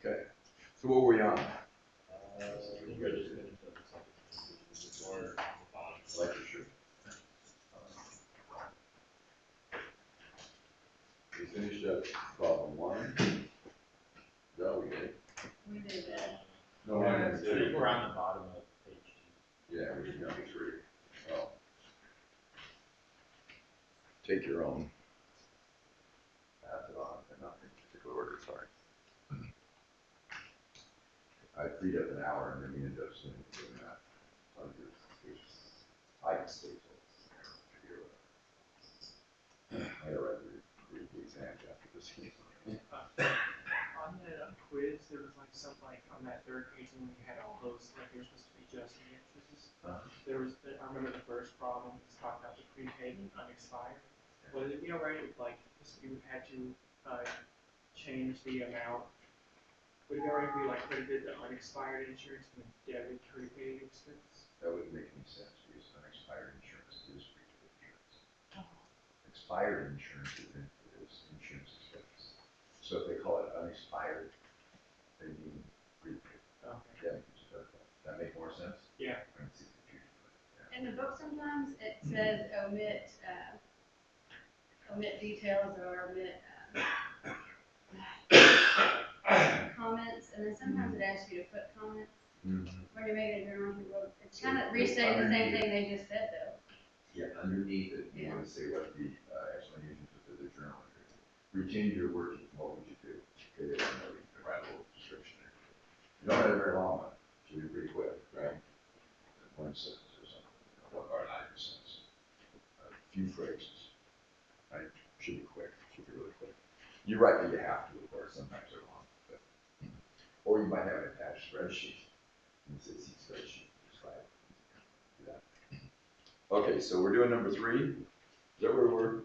Okay. So what were we on? You guys just finished up something. Lecture. We finished up problem 1. No, we did. We did that. No, I number think 2. we're on the bottom of page 2. Yeah, we did number 3. Oh. Take your own. Pass it on, and not in particular order, sorry. I freed up an hour and then we ended up doing that. I can stay till I gotta write the exams after this. On that quiz, there was like something like on that third page when we had all those, like you're supposed to be adjusting the entrances. There was, I remember the first problem was talking about the prepaid and unexpired. Was it, right, if like you had to change the amount, would it be alright if we like credited the unexpired insurance and debit prepaid expense? That wouldn't make any sense because unexpired insurance is prepaid insurance. Expired insurance is insurance expense. So if they call it unexpired, they mean prepaid. Okay. Yeah, that make more sense? Yeah. I can see confusion. Yeah. In the book, sometimes it says omit details or omit comments, and then sometimes it asks you to put comments when you're making a journal entry. It's kind of restating the same thing they just said, though. Yeah, underneath it, you want to say what the explanation for the journal entry. Retain your working, what would you do? Okay, that's another, you can write a little description there. You don't have a very long one, should be pretty quick, right? 1 sentence or something, or not even a sentence. A few phrases, right? Should be quick, should be really quick. You write that you have to, of course, sometimes they're long. But, or you might have an attached spreadsheet. And it says see spreadsheet, just write it. Do that. Okay, so we're doing number 3. Is that where we were?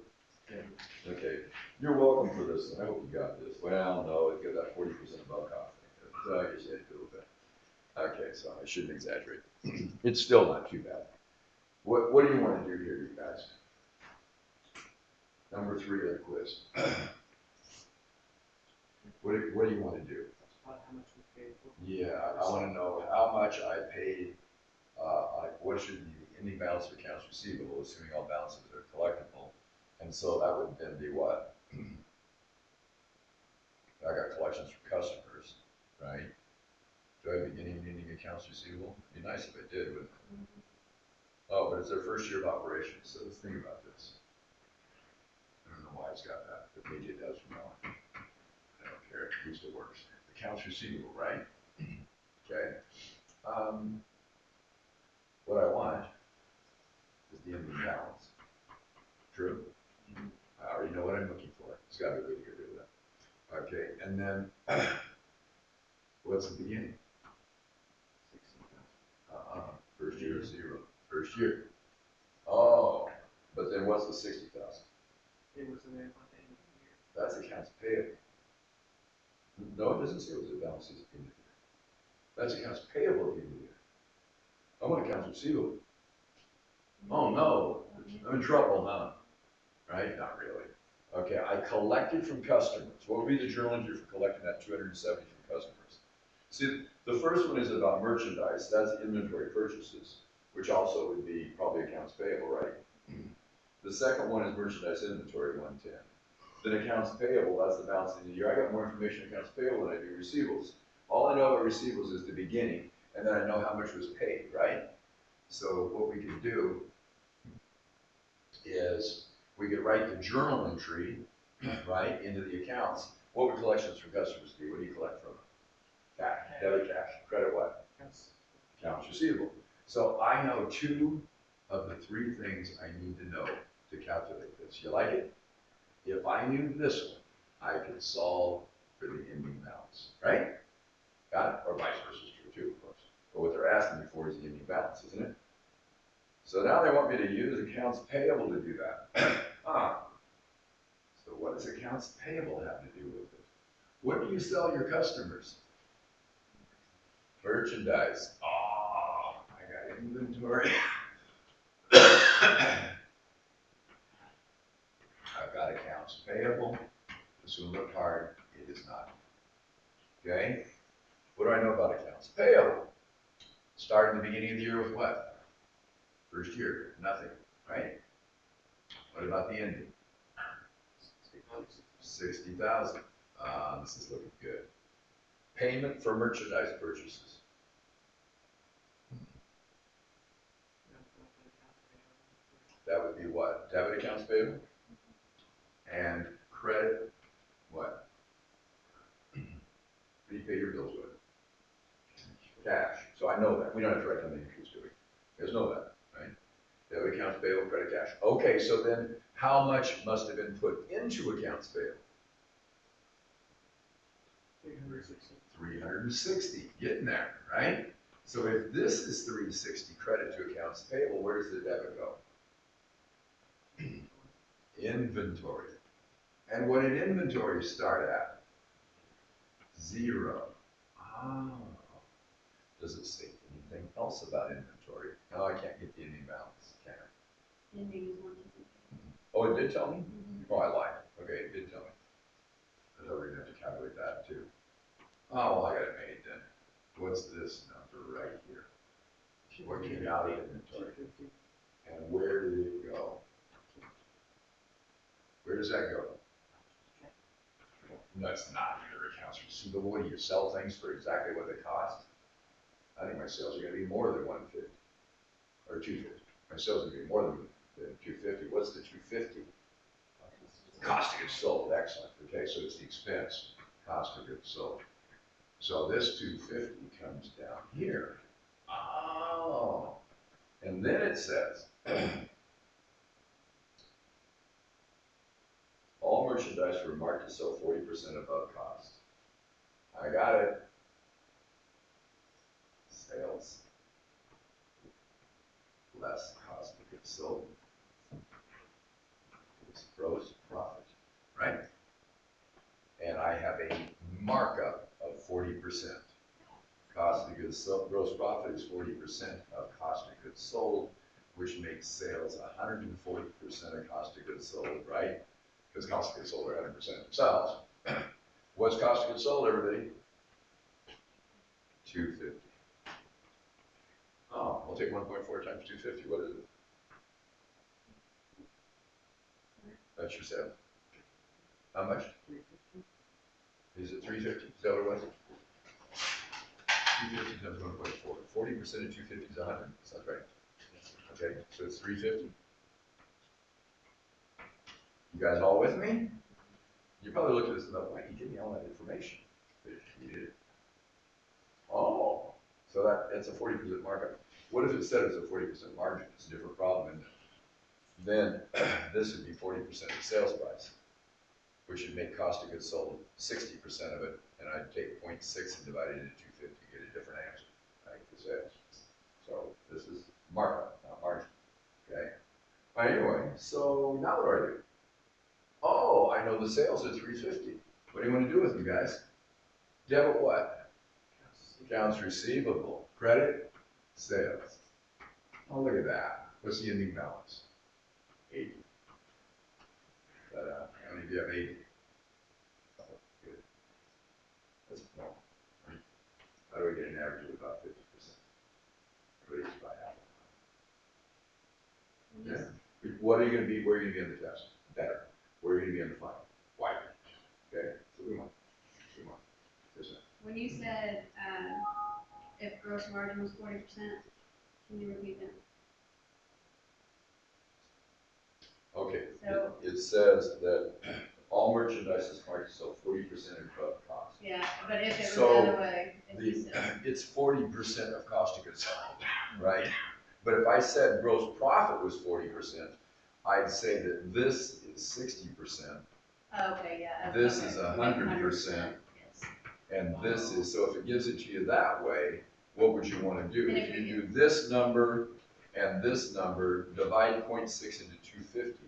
Yeah. Okay. You're welcome for this one. I hope you got this. Well, no, it got that 40% above cost. So I guess you had to do with that. Okay, so I shouldn't exaggerate. It's still not too bad. What do you want to do here, you guys? Number 3 of the quiz. What do you want to do? How much we paid for. Yeah, I want to know how much I paid. What should be the ending balance of accounts receivable, assuming all balances are collectible. And so that would then be what? I got collections from customers, right? Do I have beginning and ending accounts receivable? It'd be nice if I did, wouldn't it? Oh, but it's their first year of operation, so let's think about this. I don't know why it's got that, but maybe it does from now on. I don't care, at least it works. Accounts receivable, right? Okay. What I want is the ending balance. True? I already know what I'm looking for. It's got to be a way to get rid of that. Okay, and then what's the beginning? 60,000. First year is 0. First year. Oh, but then what's the 60,000? It was available at the end of the year. That's accounts payable. No, it doesn't say it was the balances at the end of the year. That's accounts payable at the end of the year. I want accounts receivable. Oh no, I'm in trouble, huh? Right? Not really. Okay, I collected from customers. What would be the journal entry for collecting that 270 from customers? See, the first one is about merchandise. That's inventory purchases, which also would be probably accounts payable, right? The second one is merchandise inventory, 110. Then accounts payable, that's the balance of the year. I got more information on accounts payable than I do receivables. All I know about receivables is the beginning, and then I know how much was paid, right? So what we can do is we could write the journal entry, right, into the accounts. What would collections from customers be? What do you collect from them? Cash, debit cash, credit what? Accounts receivable. So I know 2 of the 3 things I need to know to calculate this. You like it? If I knew this one, I could solve for the ending balance, right? Got it? Or vice versa is true too, of course. But what they're asking me for is the ending balance, isn't it? So now they want me to use accounts payable to do that. So what does accounts payable have to do with it? What do you sell your customers? Merchandise. Oh, I got inventory. I've got accounts payable. This will look hard. It is not. Okay? What do I know about accounts payable? Start in the beginning of the year with what? First year, nothing, right? What about the ending? 60,000. This is looking good. Payment for merchandise purchases. That would be what? Debit accounts payable? And credit, what? What do you pay your bills with? Cash. So I know that. We don't have to write down the entries, do we? You guys know that, right? Debit accounts payable, credit, cash. Okay, so then how much must have been put into accounts payable? 360. 360, getting there, right? So if this is 360 credit to accounts payable, where does the debit go? Inventory. And what did inventory start at? 0. Oh. Does it say anything else about inventory? No, I can't get the ending balance, can I? Ending is 1,250. Oh, it did tell me? Oh, I lied. Okay, it did tell me. I thought we were going to have to calculate that too. Oh, well, I got it made then. What's this number right here? What came out of inventory? 250. And where did it go? Where does that go? That's not your accounts receivable. What do you sell things for exactly what they cost? I think my sales are going to be more than 150 or 250. My sales are going to be more than 250. What's the 250? Cost of goods sold. Excellent. Okay, so it's the expense, cost of goods sold. So this 250 comes down here. Oh, and then it says, all merchandise were marked to sell 40% above cost. I got it. Sales less cost of goods sold. It's gross profit, right? And I have a markup of 40%. Cost of goods sold, gross profit is 40% of cost of goods sold, which makes sales 140% of cost of goods sold, right? Because cost of goods sold are 100% themselves. What's cost of goods sold, everybody? 250. Oh, we'll take 1.4 times 250. What is it? That's your sale. How much? 350. Is it 350? Is that what it was? 250 times 1.4. 40% of 250 is 100. Sounds right. Okay, so it's 350. You guys all with me? You probably look at this and go, why did you give me all that information? But you did. Oh, so that's a 40% markup. What if it said it's a 40% margin? It's a different problem, isn't it? Then this would be 40% of sales price, which would make cost of goods sold 60% of it, and I'd take 0.6 and divide it into 250 to get a different answer, right, for sales. So this is markup, not margin, okay? All right, anyway, so now what do I do? Oh, I know the sales are 350. What do you want to do with them, guys? Debit what? Accounts receivable. Credit? Sales. Oh, look at that. What's the ending balance? 80. How many do you have? 80. Oh, good. That's normal. Right? How do we get an average of about 50%? Raised by half. Yeah. What are you going to be? Where are you going to be in the test? Better. Where are you going to be in the final? Wider. Okay. So we want. Yes, sir. When you said, if gross margin was 40%, can you repeat that? Okay. So- It says that all merchandise is marked to sell 40% above cost. Yeah, but if it was the So, other way, if you said, It's 40% of cost of goods sold, right? But if I said gross profit was 40%, I'd say that this is 60%, oh, okay, yeah. this okay. is To make 100%, yes. and this is, so if it gives it to you that way, what would you want to do? And If if you you- do this number and this number, divide 0.6 into 250,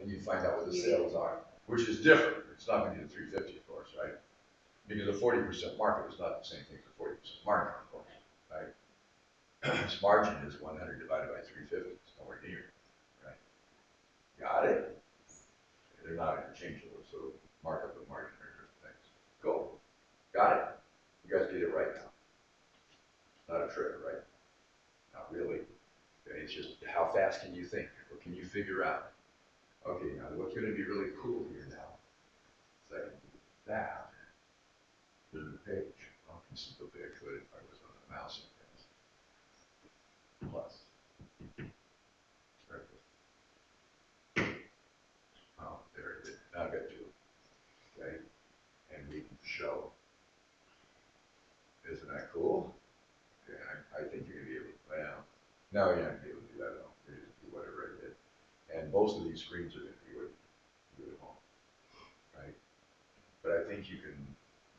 and you find out what the sales are, which is different. It's not going to be the 350, of course, right? Because a 40% market is not the same thing as a 40% margin, of course, right? Its margin is 100 divided by 350. It's nowhere near, right? Got it? They're not interchangeable, so markup and margin are different things. Cool. Got it? not a trick, right? Not really. Okay, it's just how fast can you think? What can you figure out? Okay, now what's going to be really cool here now is I can do that to the page. Well, simply I could if I was on the mouse, I guess. Plus. Right there. Oh, there it is. Now I've got two. Okay, and we can show. Isn't that cool? Okay, I think you're going to be able to, well, no, you're not going to be able to do that at all. You're just do whatever I did. And most of these screens are going to be what you do at home, right? But I think you can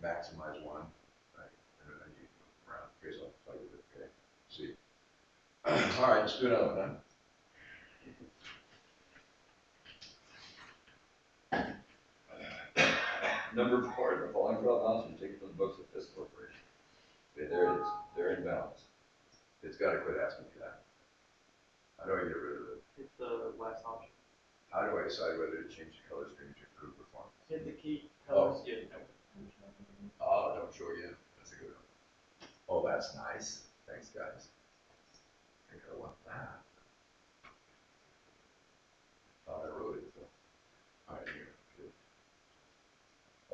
maximize one, right? And then you can move around. Okay, so I'll play with it, okay? See. All right, let's do another one, huh? Number 4, the following 12 balances taken from the books of this corporation. Okay, there it is. They're in balance. It's got to quit asking me that. How do I get rid of it? Hit the last option. How do I decide whether to change the color scheme to improve performance? Hit the key colors. Yeah. Oh, don't show again. That's a good one. Oh, that's nice. Thanks, guys. I think I want that. Oh, I wrote it though. All right, here. Good.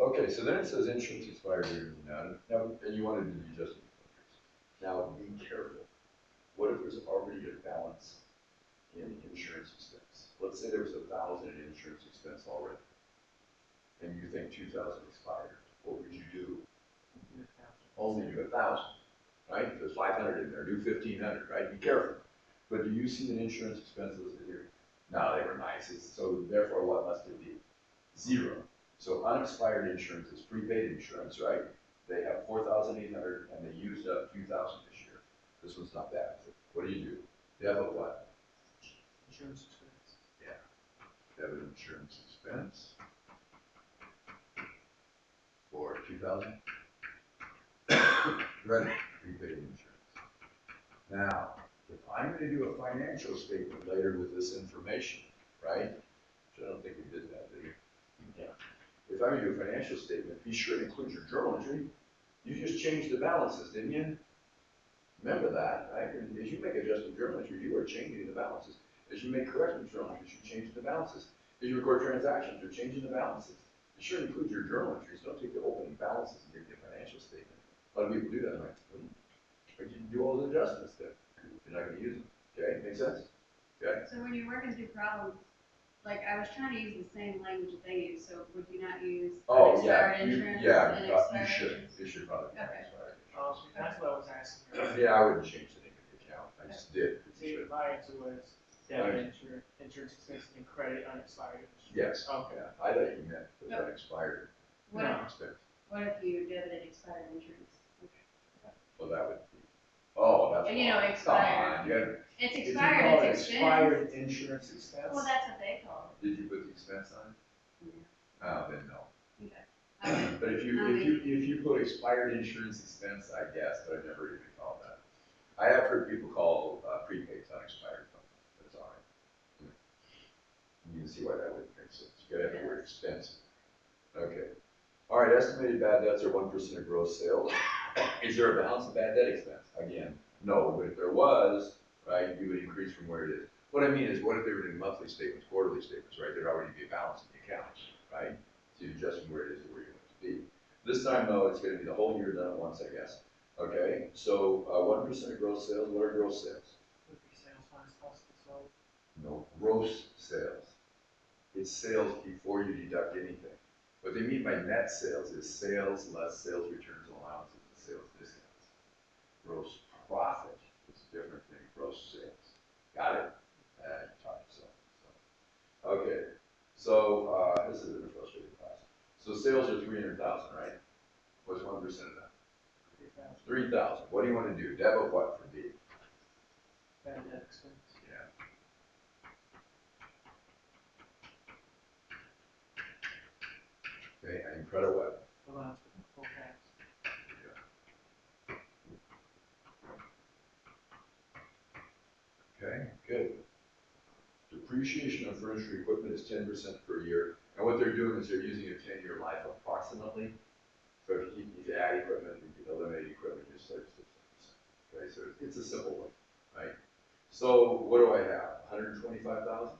Okay, so then it says insurance expired here now, and you wanted to do adjustment countries. Now, be careful. What if there's already a balance in insurance expense? Let's say there was 1,000 in insurance expense already, and you think 2,000 expired. What would you do? Only do 1,000, right? There's 500 in there. Do 1,500, right? Be careful. But do you see an insurance expense listed here? No, they were nice. So therefore, what must it be? 0. So unexpired insurance is prepaid insurance, right? They have 4,800 and they used up 2,000 this year. This one's not bad. What do? Debit what? Insurance expense. Yeah. Debit insurance expense for 2,000. Credit prepaid insurance. Now, if I'm going to do a financial statement later with this information, right? Which I don't think we did that, did we? Yeah. If I'm going to do a financial statement, be sure to include your journal entry. You just changed the balances, didn't you? Remember that, right? As you make adjusted journal entry, you are changing the balances. As you make corrective journal entries, you're changing the balances. As you record transactions, you're changing the balances. Be sure to include your journal entries. Don't take the opening balances and give you a financial statement. A lot of people do that. I'm like, but you can do all the adjustments then. You're not going to use them. Okay, make sense? Okay. So when you're working through problems, like I was trying to use the same language that they use, so would you not use expired insurance and expired insurance? You should probably. Okay. That's what I was asking. Yeah, I wouldn't change the name of the account. I just did. See, my answer was debit insurance expense and credit unexpired insurance. Yes. Okay. Yeah, I thought you meant the unexpired What expense. What if you debited expired insurance? Well, that would be. Oh, that's. You know, expired. It's If you expired. call it It's expired expense. insurance expense. Well, that's what they call it. Did you put the expense on it? Yeah. Oh, then no. Okay. But if you put expired insurance expense, I guess, but I've never even called that. I have heard people call prepaids unexpired, but it's all right. You can see why that wouldn't make sense. You gotta have the word expense. Okay. All right, estimated bad debts are 1% of gross sales. Is there a balance of bad debt expense? Again, no, but if there was, right, you would increase from where it is. What I mean is, what if they were in monthly statements, quarterly statements, right? There'd already be a balance in the account, right? So you adjust from where it is to where you want it to be. This time, though, it's going to be the whole year done at once, I guess. Okay, so 1% of gross sales. What are gross sales? Would be sales minus cost of sold. No, gross sales. It's sales before you deduct anything. What they mean by net sales is sales less sales returns and allowances and sales discounts. Gross profit is different than gross sales. Got it? You taught yourself. Okay. So this is a frustrating class. So sales are 300,000, right? What's 1% of that? 3,000. What do you want to do? Debit what for B? Bad debt expense. Yeah. Okay, and credit what? Allowance for full tax. Okay, good. Depreciation of furniture equipment is 10% per year. And what they're doing is they're using a 10-year life approximately. So if you add equipment, you can eliminate equipment, just like 6%. Okay, so it's a simple one, right? So what do I have? 125,000?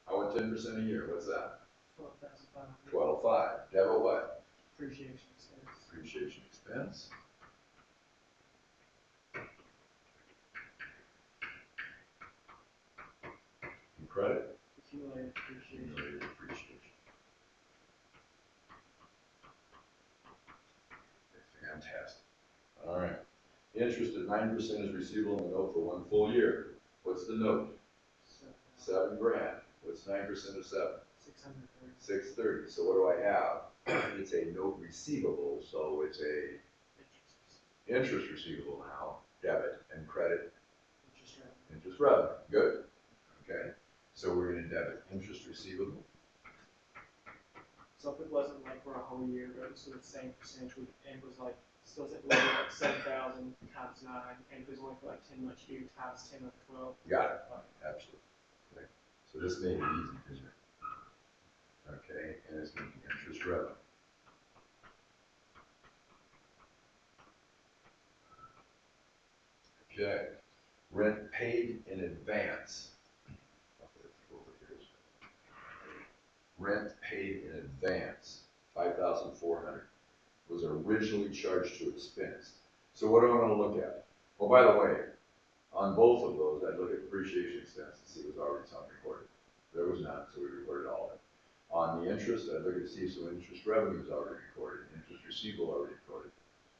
I want 10% a year. What's that? 12,500. 12.5. Debit what? Appreciation expense. Appreciation expense. And credit? Accumulated appreciation. Accumulated appreciation. Fantastic. All right. Interest at 9% is receivable on the note for 1 full year. What's the note? $7,000. What's 9% of 7? 630. 630. So what do I have? It's a note receivable, so it's a interest receivable now, debit, and credit Interest revenue. interest revenue. Good. Okay. So we're going to debit interest receivable. So if it wasn't like for a whole year, but it was the same percentage, and it was like, still it was like 7,000 times 9, and if it was only for like 10 months a year times 10 of 12. Got it. Absolutely. Okay. So this made it easy, didn't it? Okay, and it's going to be interest revenue. Okay. Rent paid in advance. Rent paid in advance, 5,400, was originally charged to expense. So what do I want to look at? Well, by the way, on both of those, I'd look at depreciation expense and see if it was already something recorded. There was none, so we recorded all of it. On the interest, I'd look at see if some interest revenue was already recorded, interest receivable already recorded.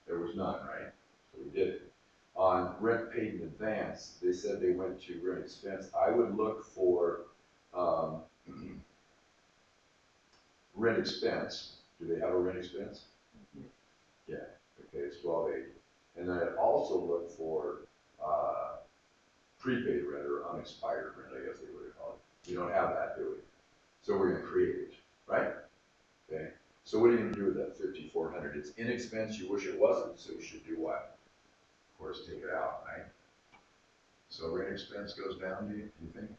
There was none, right? So we did it. On rent paid in advance, they said they went to rent expense. I would look for rent expense. Do they have a rent expense? Yeah. Yeah. Okay, it's 1280. And then I'd also look for prepaid rent or unexpired rent, I guess they would call it. We don't have that, do we? So we're going to create it, right? Okay. So what are you going to do with that 5,400? It's in expense. You wish it wasn't, so you should do what? Of course, take it out, right? So rent expense goes down, do you think?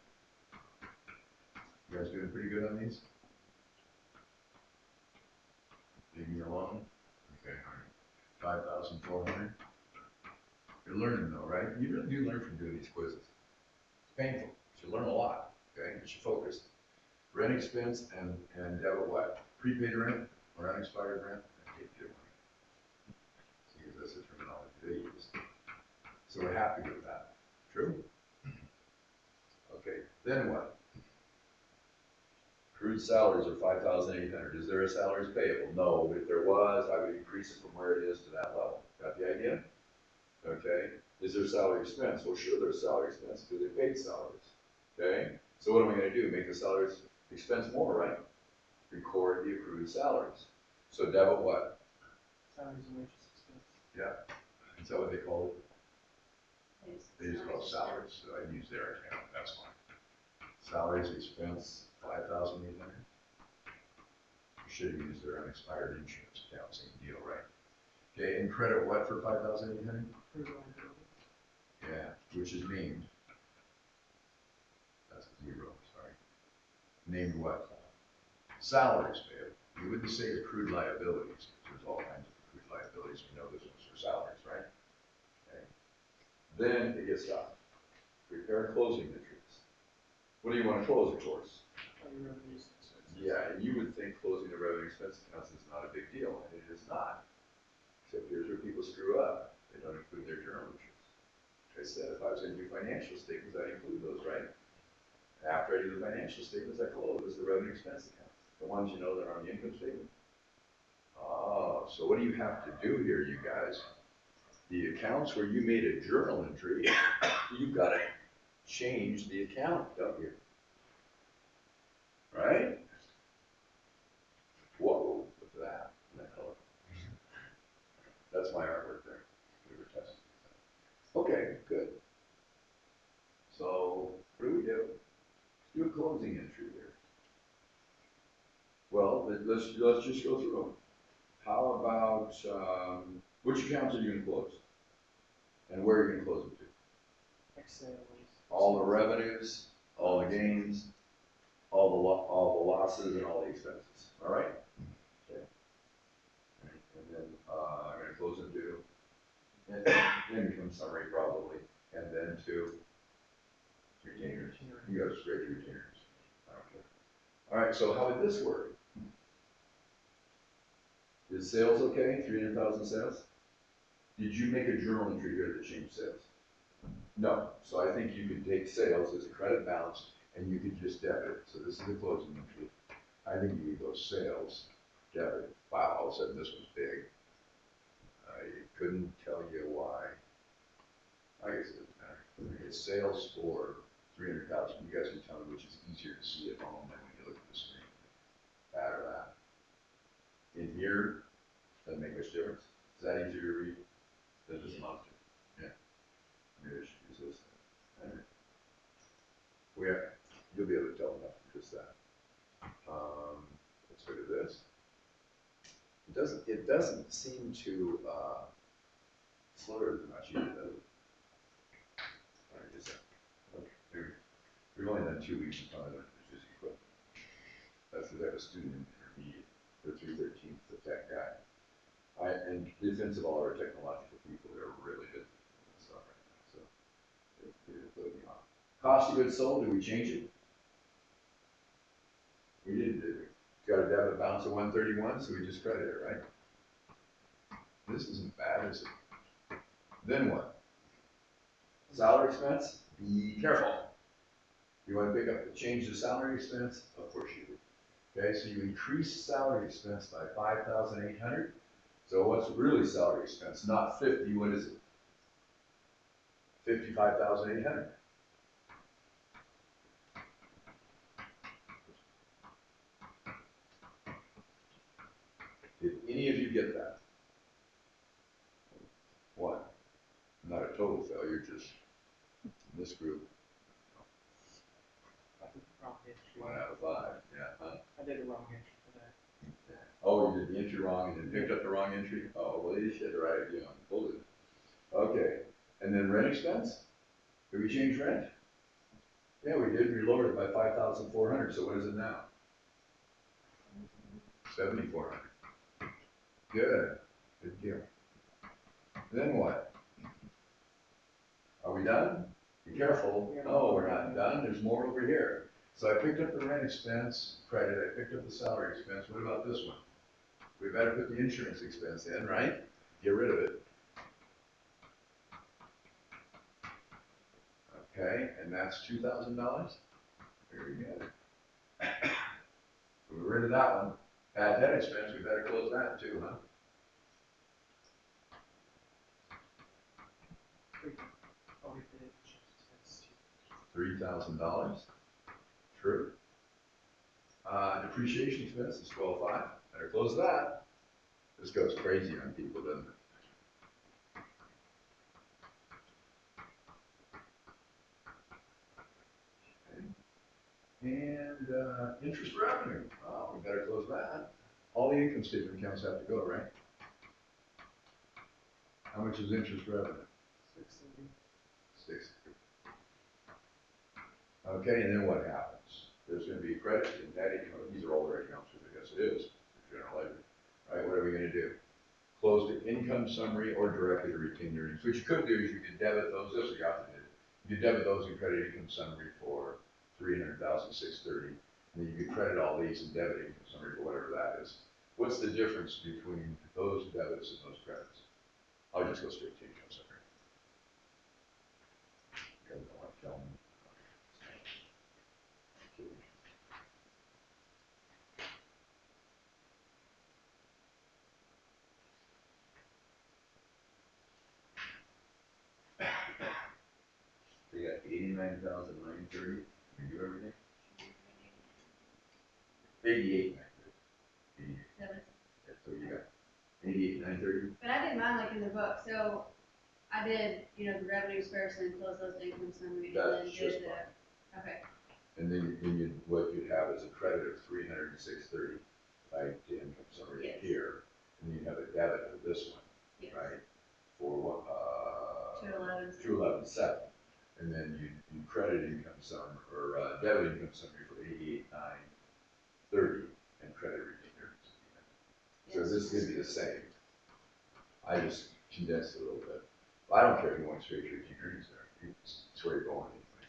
You guys doing pretty good on these? Leave me alone? Okay, all right. 5,400. You're learning though, right? You really do learn from doing these quizzes. It's painful, but you learn a lot, okay? But you're focused. Rent expense and debit what? Prepaid rent or unexpired rent? I hate doing it. Because that's the terminology they use. So we're happy with that. True? Okay, then what? Accrued salaries are 5,800. Is there a salaries payable? No, but if there was, I would increase it from where it is to that level. Got the idea? Okay. Is there salary expense? Well, sure, there's salary expense because they paid salaries. Okay. So what am I going to do? Make the salaries expense more, right? Record the accrued salaries. So debit what? Salaries and wages expense. Yeah. Is that what they call it? They just call it salaries. So I use their account. That's fine. Salaries expense 5,800. You should have used their unexpired insurance account. Same deal, right? Okay. And credit what for 5,800? Accrued liabilities. Yeah, which is named. That's a 0, sorry. Named what? Salaries payable. You wouldn't say accrued liabilities, because there's all kinds of accrued liabilities. We know this one's for salaries, right? Okay. Then it gets tough. Prepare closing entries. What do you want to close, of course? Your revenues and expenses. Yeah, and you would think closing the revenue expense accounts is not a big deal, and it is not. Except here's where people screw up. They don't include their journal entries. Like I said, if I was going to do financial statements, I'd include those, right? After I do the financial statements, I close the revenue expense accounts. The ones you know that are on the income statement. Oh, so what do you have to do here, you guys? The accounts where you made a journal entry, you've got to change the account, don't you? Right? Whoa, look at that. Isn't that colorful? That's my artwork there. We were testing. Okay, good. So, what do? Do a closing entry here. Well, let's just go through them. How about, which accounts are you going to close? And where are you going to close them to? Like sales. All the revenues, all the gains, all the losses, and all the expenses. All right? Okay. All right. And then I'm going to close them to income income summary probably, and then to retainers. You go straight to retainers. Okay. All right, so how would this work? Is sales okay? 300,000 sales? Did you make a journal entry here that changed sales? No. So I think you could take sales as a credit balance and you could just debit it. So this is the closing entry. I think you could go sales, debit. Wow, all of a sudden this was big. I couldn't tell you why. I guess it doesn't matter. It's sales for 300,000. You guys can tell me which is easier to see at home than when you look at the screen. That or that. In here, doesn't make much difference. Is that easier to read? Than this monster? Yeah. Maybe I should use this then. All right. Well, yeah, you'll be able to tell enough from just that. Let's look at this. It doesn't seem to slur as much either, does it? All right, just okay. We've only done 2 weeks in front of them, which is equivalent. That's because I have a student in intermediate for 313, the tech guy. And defense of all our technological people, they're really good at this stuff right now. So they're putting me on. Cost of goods sold, did we change it? We didn't, did we? It's got a debit balance of 131, so we just credit it, right? This isn't bad, is it? Then what? Salary expense? Be careful. You want to pick up, change the salary expense? Of course you do. Okay, so you increase salary expense by 5,800. So what's really salary expense? Not 50, what is it? 55,800. Did any of you get that? One. Not a total failure, just in this group. I did the wrong entry. 1 out of 5, yeah. Huh? I did the wrong entry for that. Oh, you did the entry wrong and then picked up the wrong entry? Oh, well, you should write it down. Hold it. Okay, and then rent expense? Did we change rent? Yeah, we did. We lowered it by 5,400. So what is it now? 7,400. Good. Good deal. Then what? Are we done? Be careful. No, we're not done. There's more over here. So I picked up the rent expense credit. I picked up the salary expense. What about this one? We better put the insurance expense in, right? Get rid of it. Okay, and that's $2,000. Very good. We're rid of that one. Bad debt expense, we better close that too, huh? Oh, we did insurance expense too. $3,000. True. Depreciation expense is 12,500. Better close that. This goes crazy on people, doesn't it? And interest revenue. Oh, we better close that. All the income statement accounts have to go, right? How much is interest revenue? 630. 6. Okay, and then what happens? There's going to be a credit and net income. These are all the right accounts, which I guess it is for general ledger, right? What are we going to do? Close the income summary or directly to retained earnings. What you could do is you could debit those. This is what you have to do. You could debit those and credit income summary for 300,630, and then you could credit all these and debit income summary for whatever that is. What's the difference between those debits and those credits? I'll just go straight to income summary. You guys don't want to tell me. So you got 89,930. We do everything. 88,930. 88. Seven. Yeah, so you got 88,930. But I did mine like in the book, so I did, the revenues first and close those to income summary and then That's did just the, fine. okay. And then what you'd have is a credit of 306.30, right, to income summary Yes. here, and then you have a debit for this one, Yes. right, for what, 211. 211.7, and then you credit income summary or debit income summary for 88,930, and credit retained earnings at the end. So Yes. this is going to be the same. I just condensed it a little bit. I don't care if you want straight to retained earnings there. It's where you're going anyway.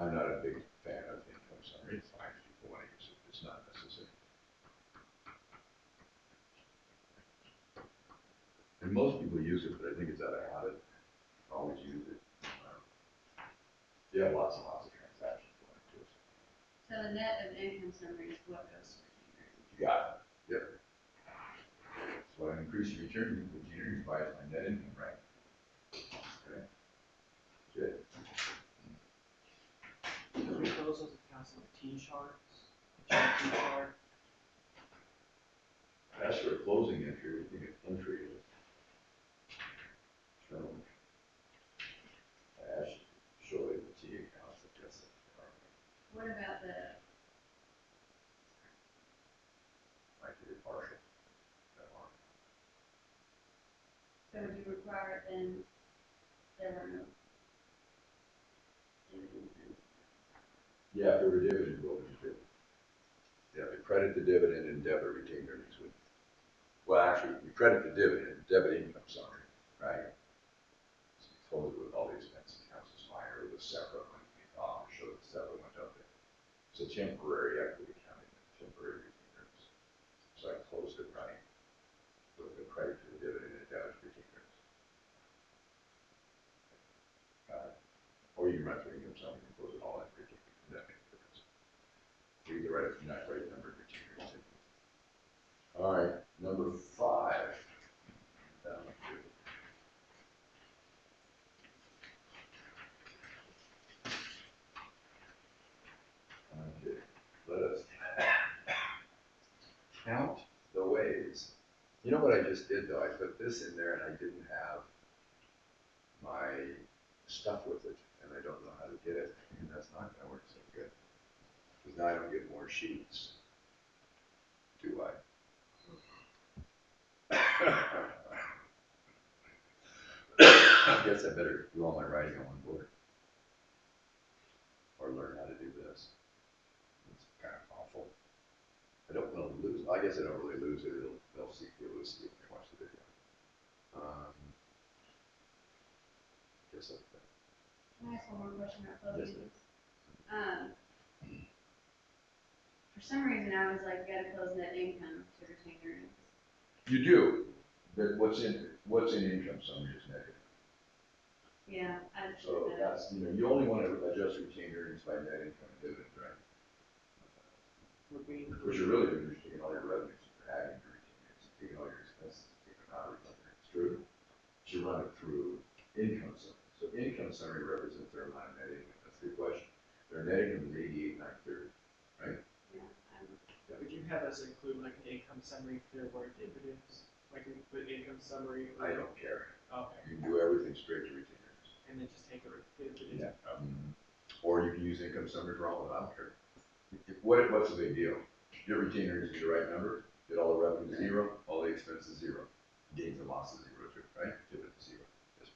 I'm not a big fan of income summary. It's fine if people want to use it. It's not necessary. And most people use it, but I think it's out of habit. Always use it. You have lots and lots of transactions going into it. So the net of income summary is what goes to retained earnings. You got it. Yep. So I increase your return, retained earnings by my net income, right? Okay. Good. Do we close those accounts like T-charts? T-chart? That's for a closing entry. We think an entry is term. I should show you the T accounts. I guess. What about the, Might be a partial. so would you require it then, there were no dividends in? Yeah, if there were dividend, what would you do? Yeah, to credit the dividend and debit retained earnings with. Well, actually, you credit the dividend, debit income summary, right? So you close it with all the expense accounts as minor, with a separate one. Show the separate one up there. It's a temporary equity accounting, temporary retained earnings. So I closed it right with the credit to the dividend and debit retained earnings. Or you can run through income summary and close it all in retained earnings. That makes a difference. So either right, not right number of retained earnings. All right, number 5. Okay, let us count the ways. You know what I just did though? I put this in there and I didn't have my stuff with it, and I don't know how to get it, and that's not going to work so good. Because now I don't get more sheets, do I? I guess I better do all my writing on one board. Or learn how to do this. It's kind of awful. I don't want to lose. I guess I don't really lose it. They'll see. You'll see when they watch the video. Guess that's that. Can I ask one more question about closing? Yes, For some reason, I was like, gotta close net income to retain earnings. you do. But what's in income summary is negative. Yeah, I So understand that. that's, you only want to adjust retained earnings by net income and dividends, right? What you're really doing is taking all your revenues, you're adding your retained earnings, taking all your expenses, taking them out of retained earnings. True? But you run it through income summary. So income summary represents their amount of net income. That's the question. Their net income is 88,930, right? Yeah, Yeah, would you have us include like an income summary if there were dividends? Like we put income summary? I don't care. Okay. You can do everything straight to retained earnings. And then just take a dividend? Yeah. Or you can use income summary for all of it. I don't care. What's the big deal? Get retained earnings is the right number. Get all the revenue zero, all the expenses zero. Gains and losses zero too, right? Dividends zero. Yes.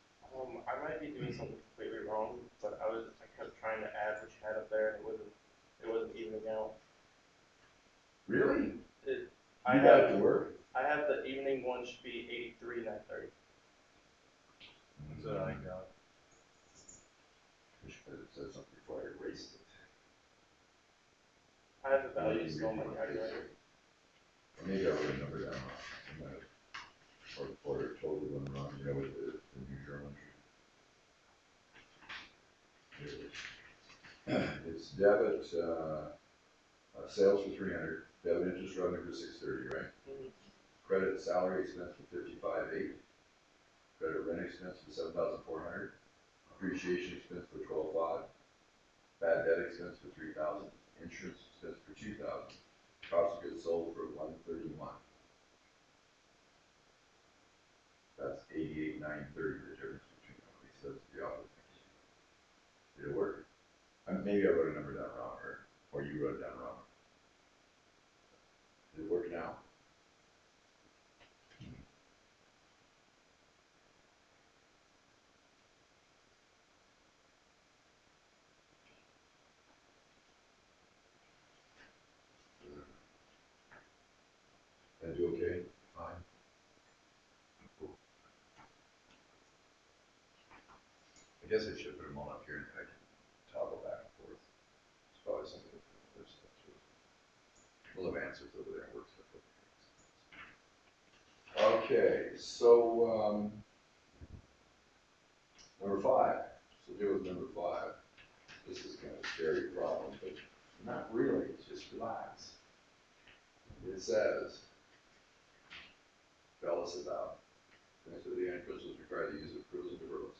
I might be doing something completely wrong, but I kept trying to add what you had up there, and it wasn't evening out. Really? I You got it to work? I have the evening one should be 83,930. That's what I got. Wish it said something before I erased it. I have the values still on my calculator. Maybe I wrote a number down wrong. I might have, or told you one wrong, with the new journal entry. Here it is. It's debit, sales for 300, debit interest revenue for 630, right? Mm-hmm. Credit salary expense for 55,800. Credit rent expense for 7,400. Appreciation expense for 12,500. Bad debt expense for 3,000. Insurance expense for 2,000. Cost of goods sold for 131. That's 88,930. The difference between them. He says the opposite. Did it work? Maybe I wrote a number down wrong, or you wrote it down wrong. Did it work now? Did I do okay? Fine. Cool. guess I should put them all up here and then I can toggle back and forth. It's probably something to do with this stuff too. We'll have answers over there and work stuff over here. Okay, so, number 5. So deal with number 5. This is kind of a scary problem, but not really, just relax. It says, spell this about. So the end is required to use accruals and deferrals.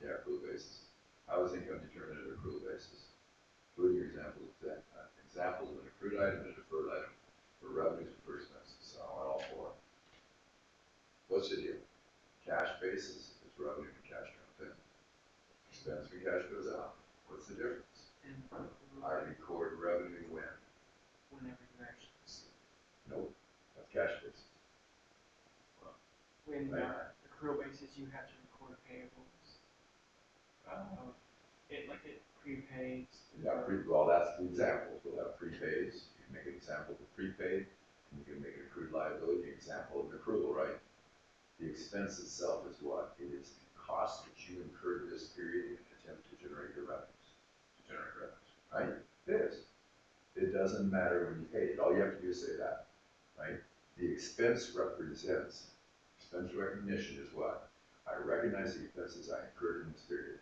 Yeah, accrual basis. How is income determined at accrual basis? Include your examples of an accrued item and a deferred item for revenues and for expenses. So I want all 4. What's the deal? Cash basis is revenue when cash comes in. Expense when cash goes out. What's the difference? And I record revenue when? whenever you actually see it. Nope. That's cash basis. When Right. accrual basis, you have to record payables. It prepaids. Yeah, well, that's the example. We'll have prepaids. You can make an example of a prepaid, and you can make an accrued liability example of an accrual, right? The expense itself is what? It is the cost that you incurred this period in an attempt to generate your revenues. Right? It is. It doesn't matter when you pay it. All you have to do is say that, right? The expense represents, expense recognition is what? I recognize the expenses I incurred in this period.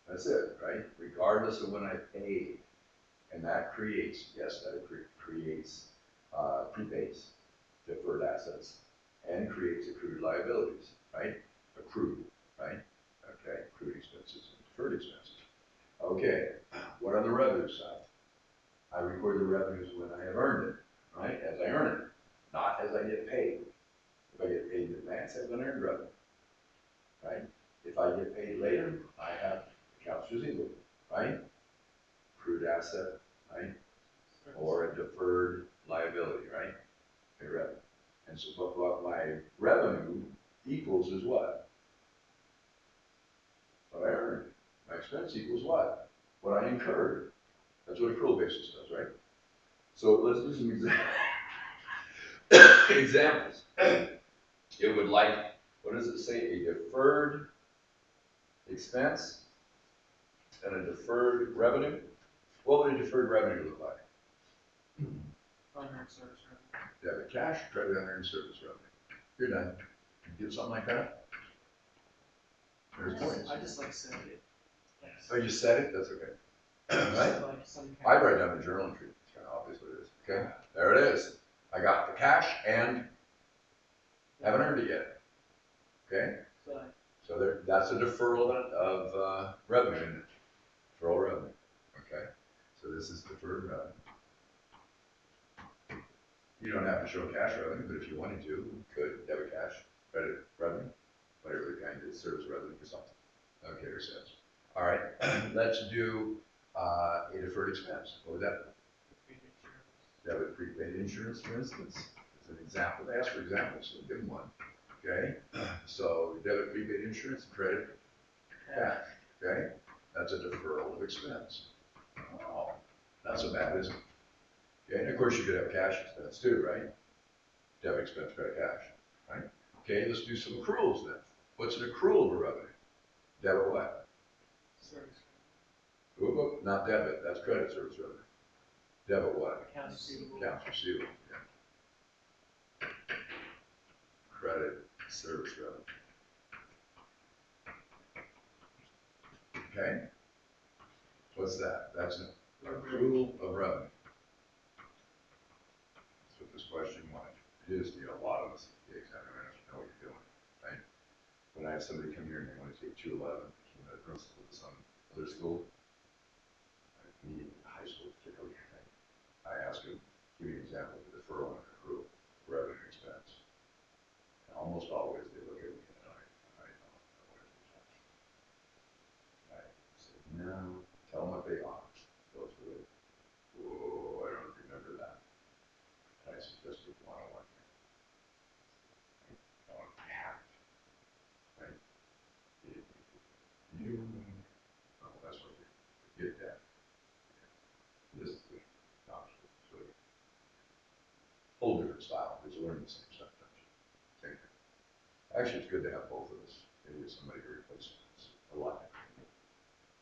That's it, right? Regardless of when I paid. And that creates, yes, that creates prepaids, deferred assets, and creates accrued liabilities, right? Accrued, right? Okay, accrued expenses and deferred expenses. Okay, what on the revenue side? I record the revenues when I have earned it, right? As I earn it, not as I get paid. If I get paid in advance, I have an earned revenue, right? If I get paid later, I have accounts receivable, right? Accrued asset, right? Or a deferred liability, right? Okay, revenue. And so what my revenue equals is what? What I earned. My expense equals what? What I incurred. That's what accrual basis does, right? So let's do some examples. It would like, what does it say? A deferred expense and a deferred revenue. What would a deferred revenue look like? Unearned service revenue. Debit cash, credit unearned service revenue. You're done. You get something like that? There's points. I just like said it. Oh, you said it? That's okay. Right? Like some I kind write down the journal entry. It's kind of obvious what it is. Okay, there it is. I got the cash and haven't earned it yet. Okay, so there, that's a deferral of revenue, isn't it? Deferral revenue. Okay, so this is deferred revenue. You don't have to show cash revenue, but if you wanted to, you could. Debit cash, credit revenue, whatever the kind is, service revenue for something. Okay, or sense. All right, let's do a deferred expense. What would that be? Debit prepaid insurance, for instance, is an example. They ask for examples, so give them one. Okay, so debit prepaid insurance, credit cash. Okay, that's a deferral of expense. Oh, not so bad, is it? Okay, and of course you could have cash expense too, right? Debit expense, credit cash, right? Okay, let's do some accruals then. What's an accrual of revenue? Debit what? service Ooh, not debit, that's credit service revenue. Debit what? revenue. Accounts receivable. Accounts receivable, yeah. Credit service revenue. Okay? What's that? That's an accrual of revenue. That's what this question wanted. It is to a lot of us at the exam, I don't know if you know what you're doing, right? When I have somebody come here and they want to take 211, came out of principal to some other school, high school particularly, I ask them, give me an example of a deferral and accrual, revenue expense. And almost always they look at me and I don't know what it is. I say, no, tell them what they are. Go through it. Whoa, I don't remember that. And I suggest it one-on-one. On Acct, right? You, oh, that's what you forget that. This is the option. So whole different style. It's learning the same stuff. Same thing. Actually, it's good to have both of us. Maybe somebody to replace it. It's a lot different.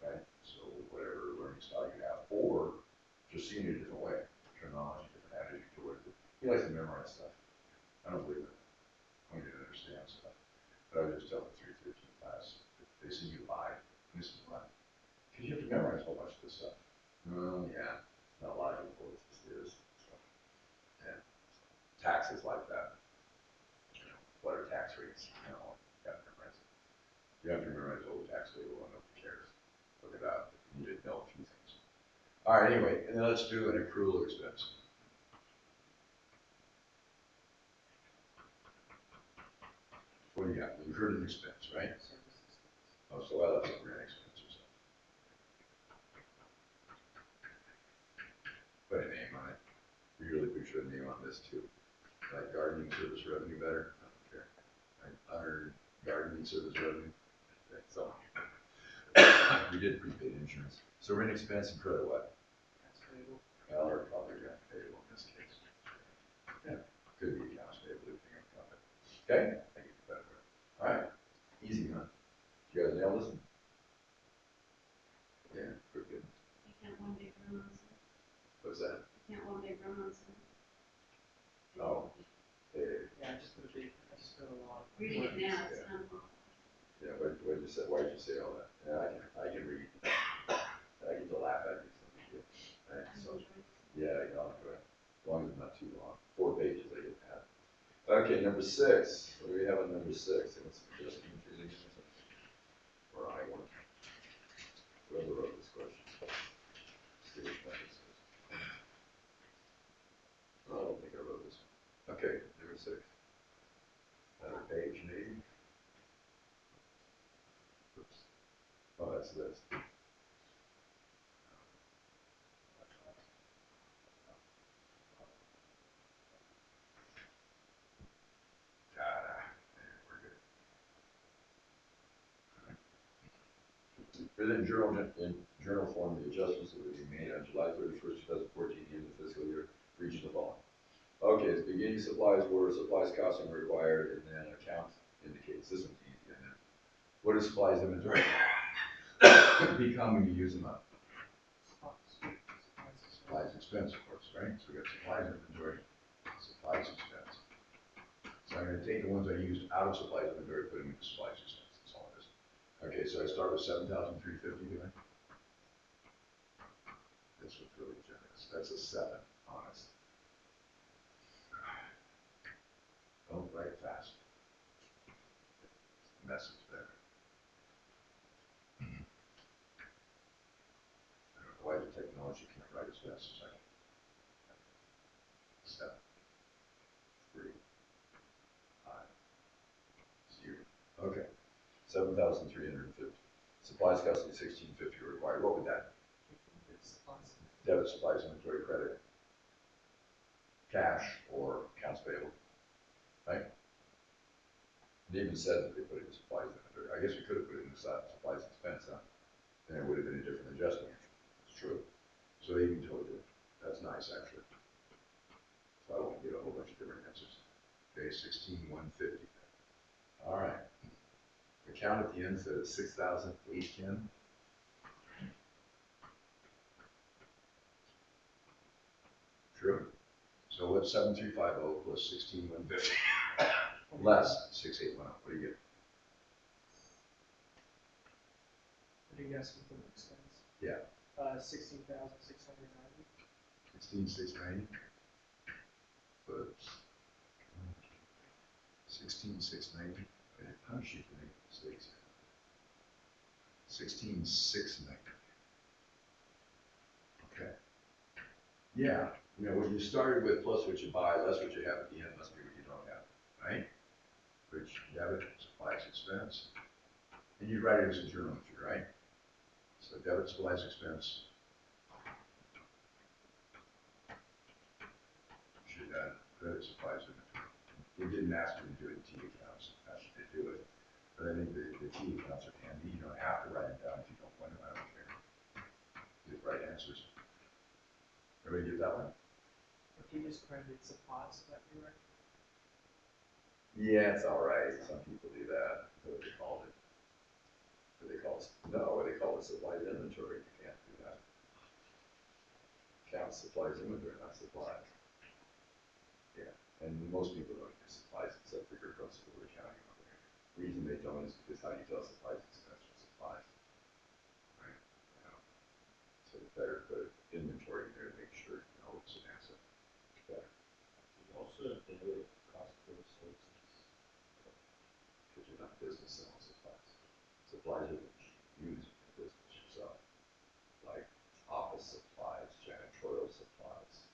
okay? So whatever learning style you have, or just seeing it a different way, terminology, different attitude towards it. He likes to memorize stuff. I don't believe it. I want you to understand stuff. But I would just tell the 313 class, they see you lie, and this is why. Because you have to memorize a whole bunch of this stuff. Well, yeah, it's not logical, it just is. So, yeah. Taxes like that. You know, what are tax rates? You know, you have to memorize it. You have to memorize all the tax legal and nobody cares. Look it up. You need to know a few things. All right, anyway, and then let's do an accrual expense. What do you got? You've heard an expense, right? Service expense. Oh, so I left some rent expense or something. Put a name on it. You really put a name on this too. Like gardening service revenue better? I don't care. Right? Unearned gardening service revenue. Okay, so we did prepaid insurance. So rent expense and credit what? That's payable. Well, or probably rent payable in this case. Yeah, could be accounts payable depending on the company. Okay? I get the better word. All right. Easy, huh? You guys nail this? Yeah, pretty good. You can't one big run on some. What's that? You can't one big run on some. Oh. Yeah, I just put a lot. Reading it now, it's not. Yeah, what did you say? Why did you say all that? Yeah, I can read. I get to laugh at you. So right, so, yeah, I'll enjoy it. As long as it's not too long. 4 pages, I get that. Okay, number 6. What do we have on number 6? What's just confusing? Or I want. Whoever wrote this question. See which one this is. I don't think I wrote this one. Okay, number 6. Another page, maybe. Oops. Oh, that's this. Within journal form, the adjustments that would be made on July 31st, 2014, in the fiscal year for each of the following. Okay, it's beginning supplies, order supplies, costing required, and then account indicates. This one's easy, isn't it? What is supplies inventory become when you use them up? Supplies expense, of course, right? So we got supplies inventory, supplies expense. So I'm going to take the ones I used out of supplies inventory, put them into supplies expense. That's all it is. Okay, so I start with 7,350, do I? This was really generous. That's a 7, honest. Don't write fast. The message better. I don't know why the technology can't write as fast as I can. 7, 3, 5, 0. Okay. 7,350. Supplies costing 1,650 required. What would that? Debit, supplies, inventory, credit, cash, or accounts payable, right? It even said that they put it in supplies inventory. I guess we could have put it in supplies expense, huh? And it would have been a different adjustment. It's true. So they even told you. That's nice, actually. So I won't get a whole bunch of different answers. Okay, 16,150. All right. The count at the end says 6,810. True. So what's 7,350 plus 16,150? Less 6,810. What do you get? What are you asking for the expense? Yeah. 16,690. 16,690. Oops. 16,690. I didn't punish you for making mistakes here. 16,690. Okay. Yeah. You know, what you started with plus what you buy, less what you have at the end must be what you don't have, right? Which debit, supplies, expense. And you write it as a journal entry, right? So debit, supplies, expense. Should credit, supplies, inventory. It didn't ask you to do it in T accounts. It asked you to do it. But I think the T accounts are handy. You don't have to write them down if you don't want to. I don't care. Get the right answers. Everybody get that one? If you just credited supplies, would that be right? Yeah, it's all right. Some people do that. That's what they called it. What they call it? No, what they call it? supplies inventory, you can't do that. Count supplies inventory, not supplies. Yeah, and most people don't use supplies except for your principal accounting over there. Reason they don't is because how do you tell supplies expense from supplies? Right? You know, so it's better to put inventory in there to make sure you know it's an asset. It's better. You also debit cost of services. Because you're not business selling supplies. Supplies are used in business yourself, like office supplies, janitorial supplies,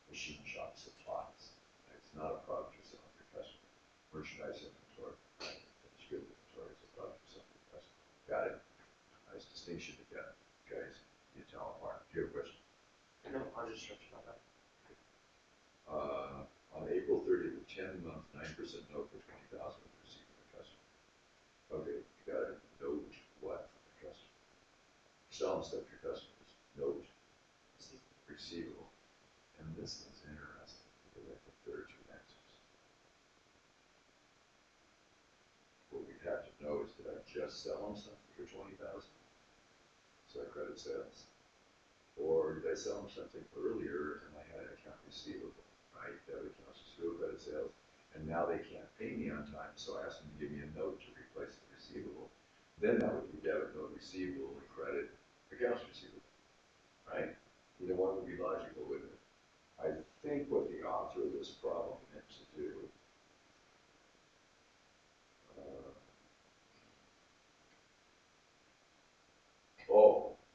machine shop supplies. It's not a product you're selling to your customer. Merchandise inventory, finished goods inventory is a product you're selling to your customer. Got it? Nice distinction to get, guys. You tell them apart. Do you have a question? No, I'll just stretch about that. On April 30th, a 10-month 9% note for $20,000 was received from the customer. Okay, you got a note what from the customer? Selling stuff to your customers. Note receivable. And this is interesting because I think there are two answers. What we'd have to know is, did I just sell them something for $20,000? So I credit sales. Or did I sell them something earlier and I had an account receivable, right? Debit accounts receivable, credit sales. And now they can't pay me on time, so I asked them to give me a note to replace the receivable. Then that would be debit note receivable and credit accounts receivable, right? Either one would be logical, wouldn't it? I think what the author of this problem meant to do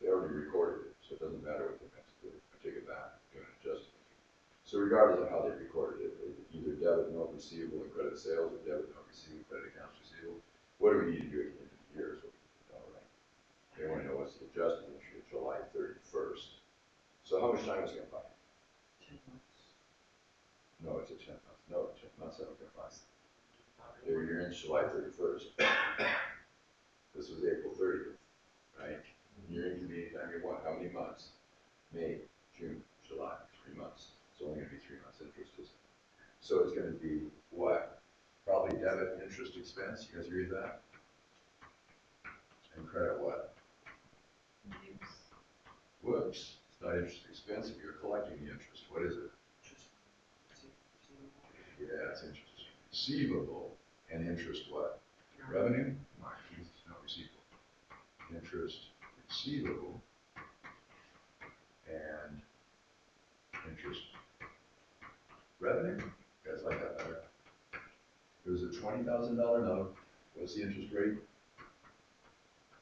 they already recorded it, so it doesn't matter what they meant to do. I take it back, I'm going to adjust it. So regardless of how they recorded it, either debit note receivable and credit sales, or debit note receivable, credit accounts receivable. What do we need to do at the end of the year is what we need to know, right? They want to know what's the adjusted entry of July 31st. So how much time is going to buy? 10 months. No, it's a 10 month. No, 10 months I'm going to buy. Your end's July 31st. This was April 30th, right? Your end can be anytime you want. How many months? May, June, July, 3 months. It's only going to be 3 months interest, isn't it? So it's going to be what? Probably debit interest expense. You guys agree with that? And credit what? Whoops. It's not interest expense if you're collecting the interest. What is it? Yeah, it's interest receivable. And interest what? Revenue? No, it's not receivable. Interest receivable and interest revenue. You guys like that better? It was a $20,000 note. What's the interest rate?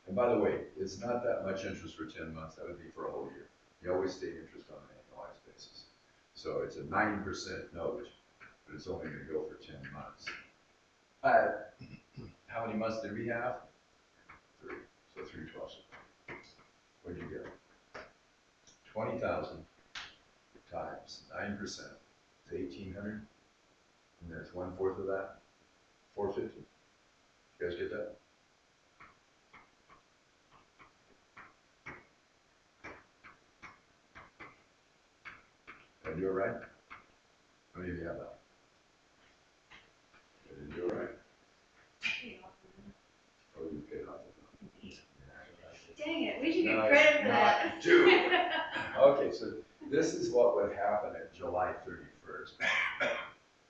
And by the way, it's not that much interest for 10 months. That would be for a whole year. You always state interest on an annualized basis. So it's a 9% note, but it's only going to go for 10 months. How many months did we have? 3. So 3 12. What did you get? 20,000 times 9% is 1,800. And there's 1/4 of that, 450. You guys get that? Did I do it right? How many of you have that? I didn't do it right. Oh, you paid off the loan. Dang it, we should get No, credit for not that. due. Okay, so this is what would happen at July 31st.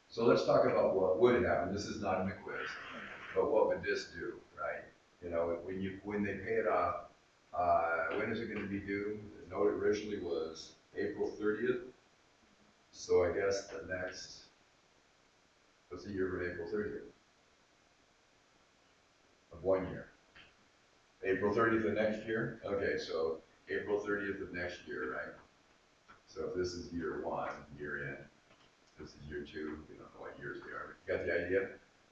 So let's talk about what would happen. This is not in the quiz, but what would this do, right? You know, when they pay it off, when is it going to be due? The note originally was April 30th. So I guess the next, what's the year from April 30th? Of 1 year. April 30th of next year? Okay, so April 30th of next year, right? So if this is year 1, year end, this is year 2, we don't know what years they are. You got the idea?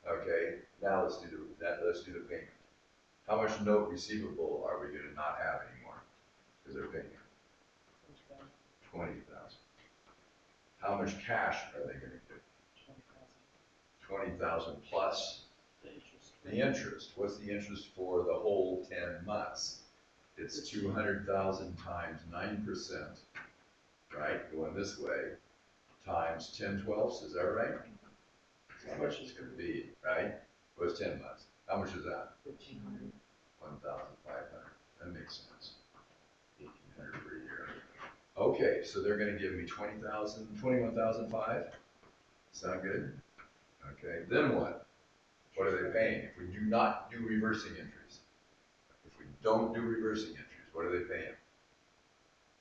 Okay, now let's do the payment. How much note receivable are we going to not have anymore? Because they're paying 20,000. How much cash are they going to give? 20,000 plus the interest. What's the interest for the whole 10 months? It's 200,000 times 9%, right? Going this way, times 10/12. Is that right? How much it's going to be, right? What's 10 months? How much is that? 1,500. 1,500. That makes sense. 1,800 per year. Okay, so they're gonna give me 21,500. Sound good? Okay, then what? What are they paying? If we do not do reversing entries, if we don't do reversing entries, what are they paying?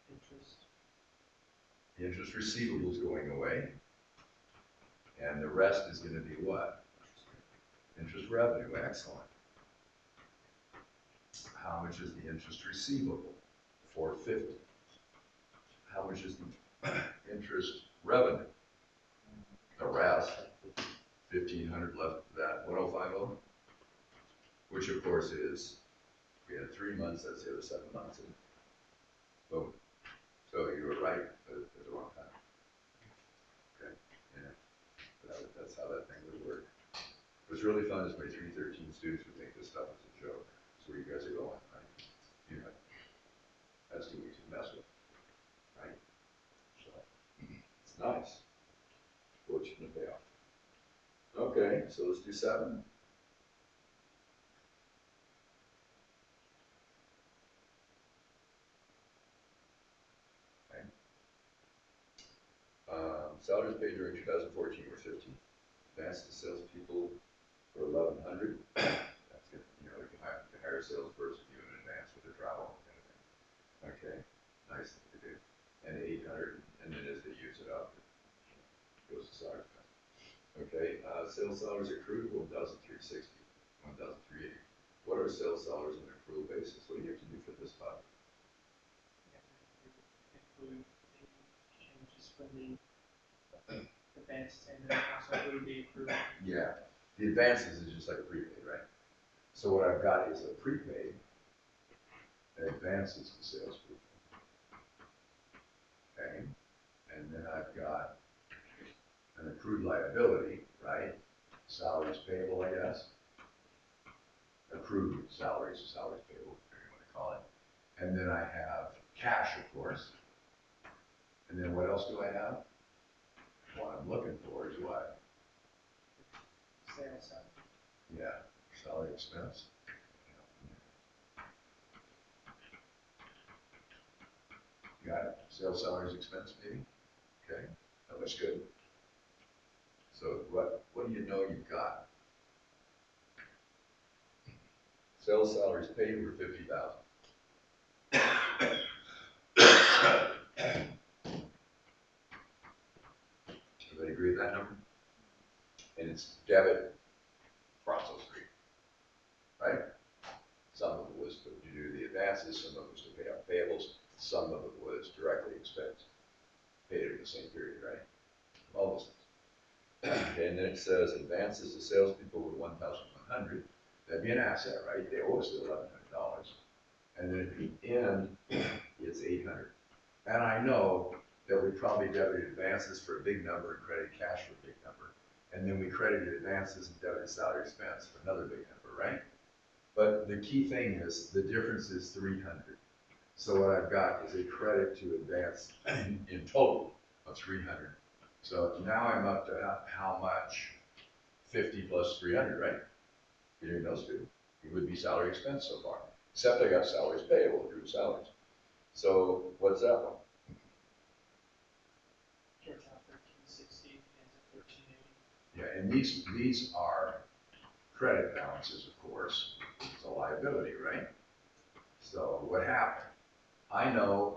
Interest. The interest receivable is going away, and the rest is gonna be what? Interest revenue, excellent. How much is the interest receivable? 450. How much is the interest revenue? The rest, 1,500 left of that, 1,050, which of course is, we had 3 months, that's the other 7 months, and boom. So you were right at the wrong time. Okay, yeah, that's how that thing would work. What's really fun is my 313 students would think this stuff is a joke. That's where you guys are going, right? You know, that's too easy to mess with, right? So, it's nice. Fortunate payoff. Okay, so let's do 7. Okay. Salaries paid during 2014 were 15. Advanced to salespeople for 1,100. That's good. You know, you can hire a salesperson, give them an advance with their travel kind of thing. Okay, nice thing to do. And 800, and then as they use it up, it goes to salary expense. Okay, sales salaries accrued 1,360, 1,380. What are sales salaries on an accrual basis? What do you have to do for this part? You have to include the changes from the advanced and then also include the accrued. Yeah, the advances is just like a prepaid, right? So what I've got is a prepaid that advances to salespeople. Okay, and then I've got an accrued liability, right? Salaries payable, I guess. Accrued salaries payable, whatever you want to call it. And then I have cash, of course. And then what else do I have? What I'm looking for is what? Sales salary. Yeah, salary expense. Got it. Sales salaries expense, maybe? Okay, that looks good. So what do you know you've got? Sales salaries paid were 50,000. Everybody agree with that number? And it's debit process free, right? Some of it was to do the advances, some of it was to pay out payables, some of it was directly expensed, paid in the same period, right? All those things. And then it says advances to salespeople were 1,100. That'd be an asset, right? They owe us the $1,100. And then at the end, it's 800. And I know that we probably debited advances for a big number and credited cash for a big number. And then we credited advances and debited salary expense for another big number, right? But the key thing is the difference is 300. So what I've got is a credit to advance in total of 300. So now I'm up to how much? 50 plus 300, right? Between those two, it would be salary expense so far. Except I got salaries payable, accrued salaries. So what's that one? Starts out 1,360, ends at 1,380. Yeah, and these are credit balances, of course. It's a liability, right? So what happened? I know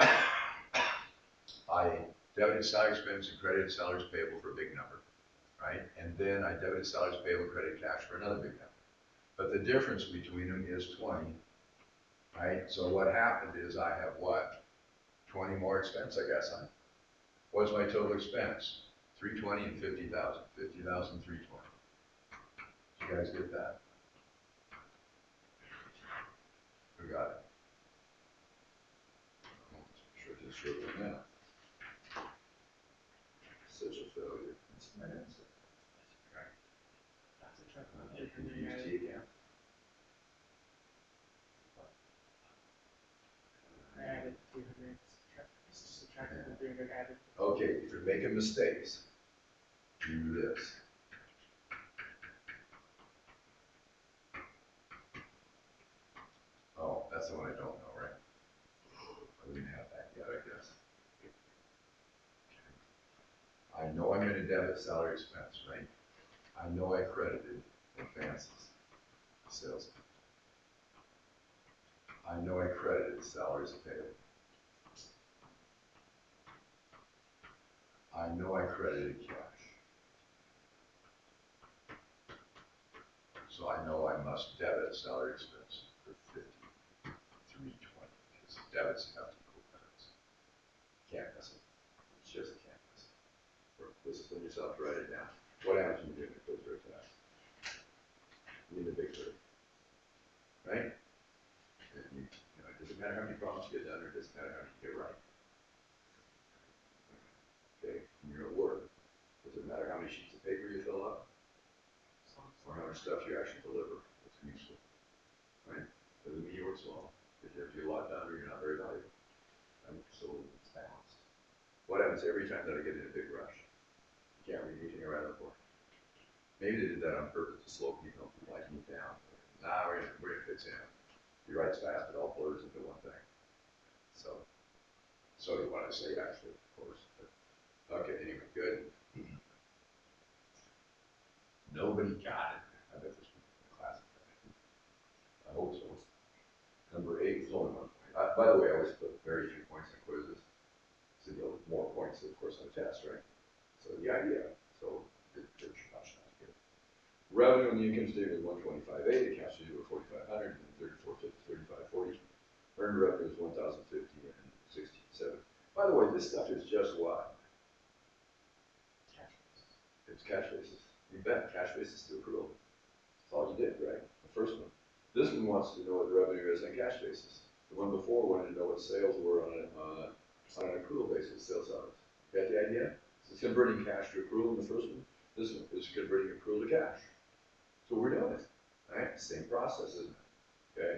I debited salary expense and credited salaries payable for a big number, right? And then I debited salaries payable and credited cash for another big number. But the difference between them is 20, right? So what happened is I have what? 20 more expense, I guess, huh? What's my total expense? 320 and 50,000. 50,000, 320. You guys get that? Who got it? Sure, just show them now. Such a failure. That's my answer. That's a check on Did it. you use T again? I added 300. It's just subtracting the 300 added. Okay, if you're making mistakes, do this. Oh, that's the one I don't know, right? know I'm gonna debit salary expense, right? I know I credited advances, sales. I know I credited salaries payable. I know I credited cash. So I know I must debit salary expense for 5320, because debits have to equal credits. Can't miss it. It's just can't miss it. Or discipline yourself to write it down. What happens when you're doing a filter test? You need a big three, right? And you know, it doesn't matter how many problems you get done, or it doesn't matter how many you get right. Okay, when you're at work, does it matter how many sheets of paper you fill up, or how much stuff you actually deliver that's useful, right? Doesn't mean you work slow. If you have to get a lot done, or you're not very valuable, right? So it's balanced. What happens every time that I get in a big rush? You can't read anything I write up for. Maybe they did that on purpose to slow people like me down. Nah, we're gonna fix it. He writes fast, it all blurs into one thing. So do what I say, actually, of course. But, okay, anyway, good. Nobody got it. I bet there's people in the class. I hope so. Number 8 is only 1 point. By the way, I always put very few points in quizzes. So you'll have more points, of course, on the test, right? So the idea. So good not good. Revenue on the income statement is 125.8, accounts receivable 4,500, and 34.50, 35.40. Earned revenue is 1,050 and 67. By the way, this stuff is just what? Cash basis. It's cash basis. You bet, cash basis to accrual. That's all you did, right? The first one. This one wants to know what the revenue is on cash basis. The one before wanted to know what sales were on an accrual basis, sales hours. You got the idea? So it's converting cash to accrual in the first one. This one is converting accrual to cash. So we're doing it, right? Same process, isn't it? Okay.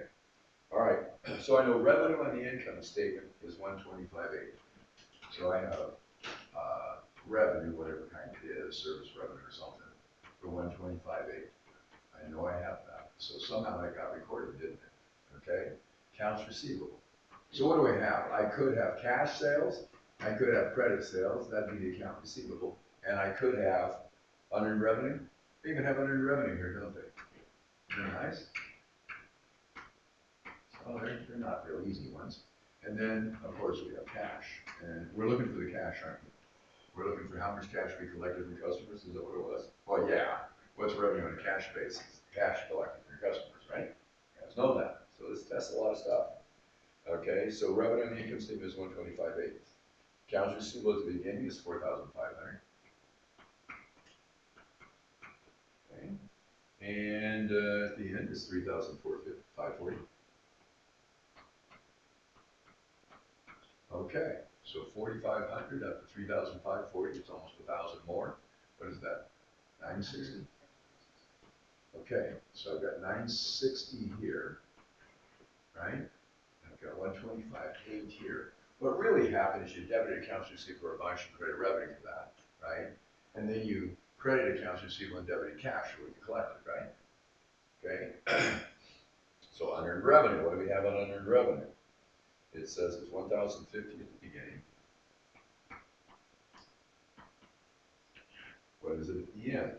All right, so I know revenue on the income statement is 125.8. So I have revenue, whatever kind it is, service revenue or something, for 125.8. I know I have that. So somehow that got recorded, didn't it? Okay, accounts receivable. So what do I have? I could have cash sales, I could have credit sales, that'd be the account receivable, and I could have unearned revenue. They even have unearned revenue here, don't they? Isn't that nice? Oh, they're not real easy ones. And then, of course, we have cash. And we're looking for the cash, aren't we? We're looking for how much cash we collected from customers. Is that what it was? Well, yeah. What's revenue on a cash basis? Cash collected from customers, right? You guys know that. So this tests a lot of stuff. Okay, so revenue on the income statement is 125.8. Accounts receivable at the beginning is 4,500. Okay. And at the end is 3,540. Okay, so 4,500 up to 3,540, it's almost 1,000 more. What is that? 960? Okay, so I've got 960 here, right? I've got 125.8 here. What really happened is you debited accounts receivable or a bunch and credit revenue for that, right? And then you credit accounts receivable and debited cash for what you collected, right? Okay. So unearned revenue, what do we have on unearned revenue? It says it's 1,050 at the beginning. What is it at the end?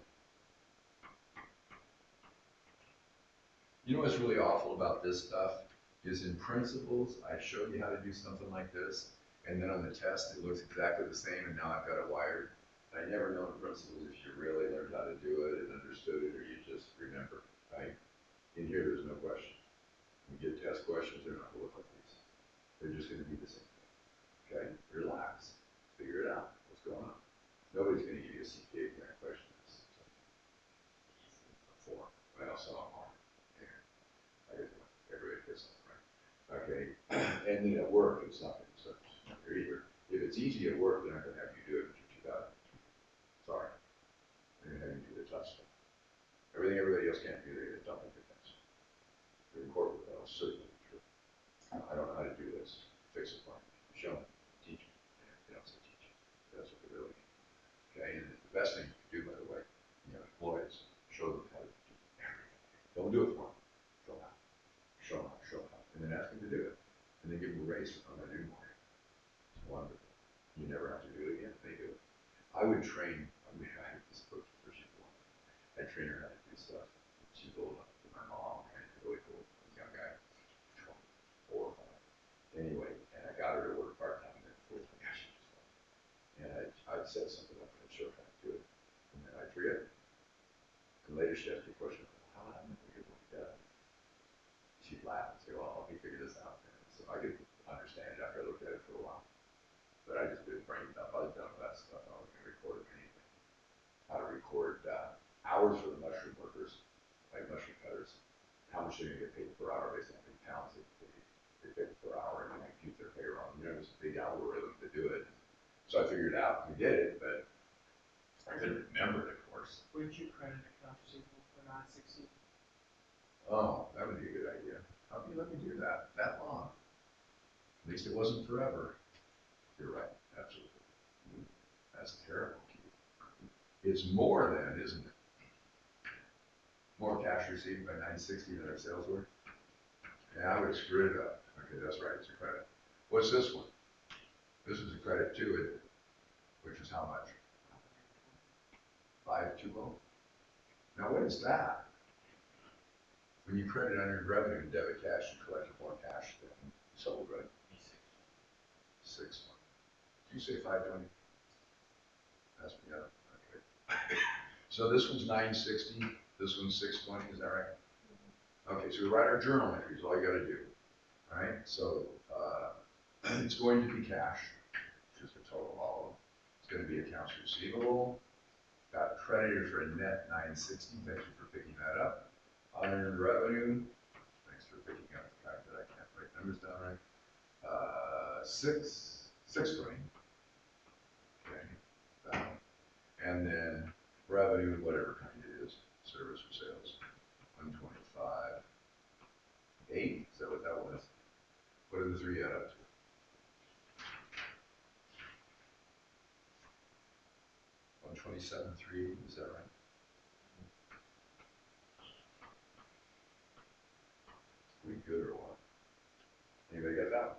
You know what's really awful about this stuff is in principles, I show you how to do something like this, and then on the test it looks exactly the same, and now I've got it wired. I never know in principles if you really learned how to do it and understood it, or you just remember, right? In here, there's no question. When you get test questions, they're not going to look like these. They're just going to be the same thing. Okay? Relax. Figure it out. What's going on? Nobody's going to give you a CPA kind of question. It's a form. Well, some of them are. I guess everybody gets something right. Okay. And then at work, it's not going to be such either. If it's easy at work, they're not going to have you do it, but you're too bad. Sorry. They're going to have you do the tough stuff. Everything everybody else can't do, they don't make the test. You're in corporate, that'll certainly be true. I don't know how to do this. Fix it for me. Show me. Teach me. They don't say teach me. That's what they really mean. Okay, and the best thing you can do, by the way, you know, employees, show them how to do everything. Don't do it for them. Show them how. Show them how. Show them how. And then ask them to do it. And then give them a raise on that new morning. It's wonderful. You never have to do it again. They do it. I would train, I mean, I have this coach for she's the one. I train her how to do stuff. She's old enough to my mom, and really cool, young guy, 24 or 5. Anyway, and I got her to work part-time and then full-time. Gosh, she just loved it. And I set something up and I showed her how to do it. And then I forget. And later she asked me a question, how did I know you're what he does? She'd laugh and say, well, let me figure this out. And so I could understand it after I looked at it for a while. But I just didn't bring it up. I was done with that stuff. I wasn't going to record anything. How to record hours for the mushroom workers, like mushroom cutters. How much they're going to get paid per hour based on how many pounds they pick per hour, and then compute their payroll. You know, it's a big algorithm to do it. So I figured it out and we did it, but I couldn't remember it, of course. Would you credit accounts receivable for non-60? Oh, that would be a good idea. How can you let me do that long? At least it wasn't forever. You're right, absolutely. That's terrible, Keith. It's more than, isn't it? More cash received by 960 than our sales were? Yeah, I would have screwed it up. Okay, that's right, it's a credit. What's this one? This is a credit to it, which is how much? 520. Now what is that? When you credit unearned revenue and debit cash, you collect more cash than sold, right? 6. Did you say 520? That's me up. Okay. So this one's 960. This one's 620. Is that right? Okay. So we write our journal entries. All you got to do. All right. So it's going to be cash, just the total of all of them. It's going to be accounts receivable. Got credited for a net 960. Thank you for picking that up. Unearned revenue. Thanks for picking up the fact that I can't write numbers down right. 620. Okay. And then revenue, whatever kind it is, service or sales, 125. 8. Is that what that was? What did the 3 add up to? 127.3. Is that right? We good or what? Anybody got that?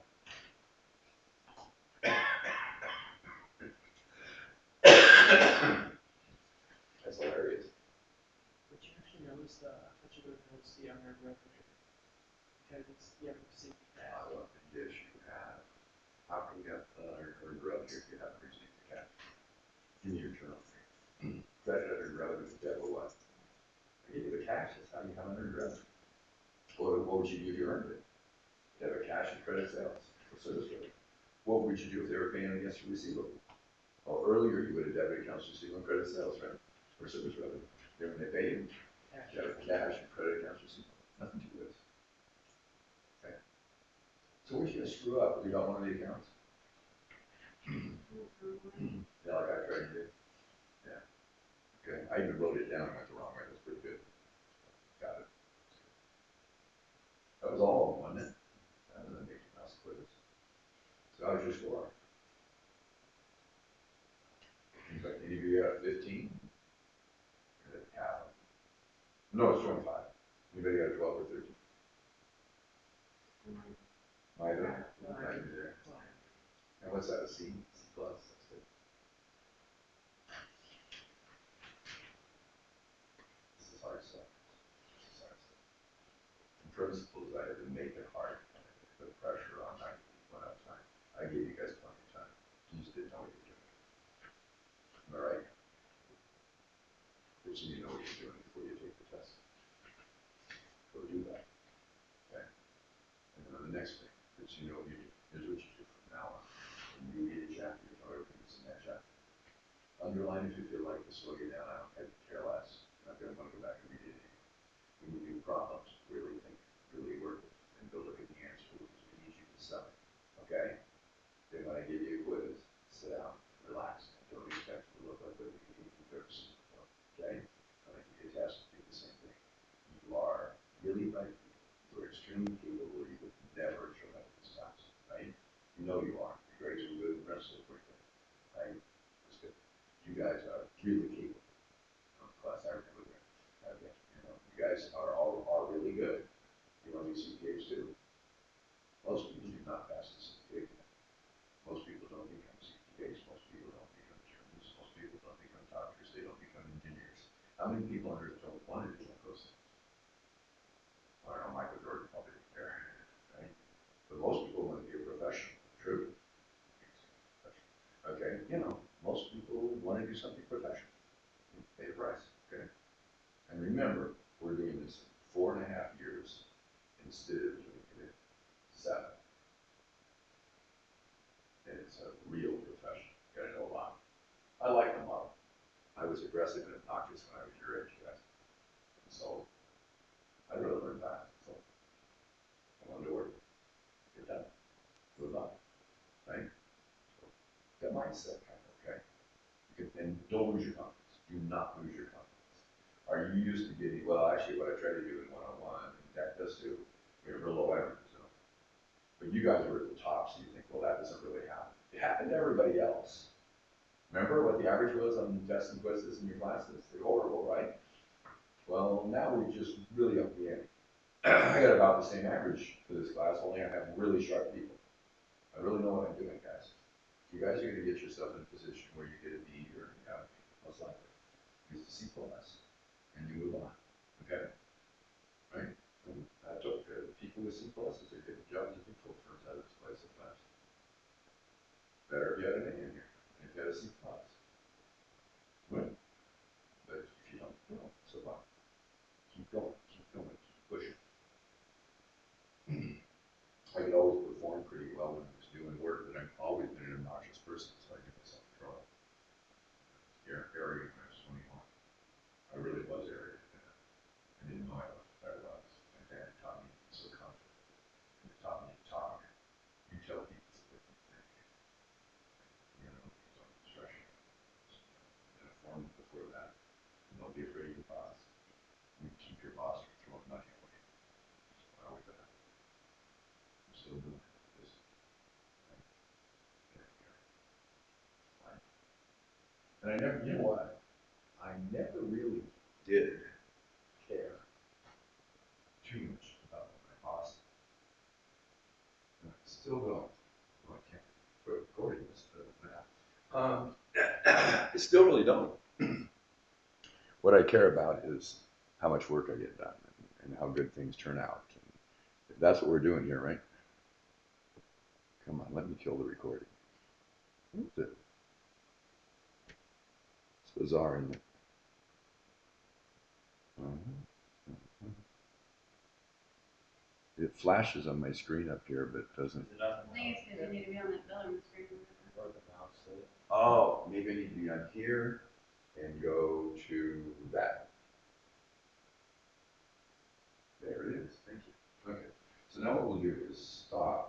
That's hilarious. But you actually notice but you would have noticed the unearned revenue. Because it's, you haven't received the cash. I love the yes you have. How can you have unearned revenue if you haven't received the cash? Give me your journal. Credit unearned revenue is debit what? I give you the cash, that's how you have unearned revenue. What would you do if you earned it? Debit cash and credit sales or service revenue. What would you do if they were paying against your receivable? Well, earlier you would have debit accounts receivable and credit sales, right? Or service revenue. Then when they pay you, debit cash and credit accounts receivable. Nothing to this. Okay. So where's you gonna screw up? You got one of the accounts? Yeah, like I tried to do. Yeah. Okay. I even wrote it down. I went the wrong way. That's pretty good. Got it. That was all of them, wasn't it? That doesn't make you mouse quiz. So that was your score. Any of you got 15? Or is it half? No, it's 25. Anybody got 12 or 13? Neither? Neither there. And what's that, a C? C plus? That's good. This is hard stuff. This is hard stuff. In principles, I had to make it hard. I had to put pressure on 90 people enough time. I gave you guys plenty of time. You just didn't know what you were doing. Am I right? But you know what you're doing before you take the test. Go do that. Okay? And then the next thing, that you know what you do. Here's what you do from now on. When you read a chapter, you know everything that's in that chapter. Underline if you feel like to slow you down. I don't care less. You're not going to want to go back and read it anymore. When you do problems, really think, really work it, and go look at the answer, because we need you to sell it. Okay? Then when I give you a quiz, sit down, relax, and don't expect it to look like what you've ever seen before. Okay? When I give you a test, do the same thing. You are really bright people. You are extremely capable. You would never show up at this class, right? You know you are. Your grades are good, the rest of the work, right? That's good. You guys are really capable. Class I remember there. Okay. You guys are really good. You know these CPAs too. Most people do not pass the CPA test. Most people don't become CPAs. Most people don't become attorneys. Most people instead of making it 7. And it's a real profession. You gotta know a lot. I like the model. I was aggressive and obnoxious when I was your age, guys. So I'd rather learn fast. So I wanted to work. Get done. Move on. Right? So that mindset kind of okay. And don't lose your confidence. Do not lose your confidence. Are you used to getting, well, actually what I try to do in one-on-one, and Jack does too, we have real low averages. But you guys were at the top, so you think, well, that doesn't really happen. It happened to everybody else. Remember what the average was on tests and quizzes in your classes? They're horrible, right? Well, now we're just really up the ante. I got about the same average for this class, only I have really sharp people. I really know what I'm doing, guys. You guys are going to get yourself in a position where you get a B or an F, most likely. It's a C plus, and you move on. Okay? Right? And I took people with C pluses are getting jobs as neutral firms out of this place sometimes. Better if you had an A in here, and if you had a C plus. Right? But if you don't, so what? Keep going, keep pushing. I could always perform pretty well when I was doing work, but I've always been an obnoxious person, so I get myself in trouble. Arrogant when I was 21. I really was arrogant. I didn't know I was. My dad taught me to be so confident. And it taught me to talk. You tell people what you think. You know, don't discretion. And a foreman before that. And don't be afraid of your boss. You keep your boss from throwing money away. That's what I always did. I'm still doing it. Just, right? Fine. And I never, you know what? I never really did care too much about what my boss did. And I still don't. Well, I can't put a recording this, I still really don't. What I care about is how much work I get done and how good things turn out. And that's what we're doing here, right? Come on, let me kill the recording. It's bizarre, isn't it? It flashes on my screen up here, but doesn't. Is it up I think it's because you need to be on that billing screen. or the mouse? Oh, maybe I need to be on here and go to that. There it is. Thank you. Okay. So now what we'll do is stop.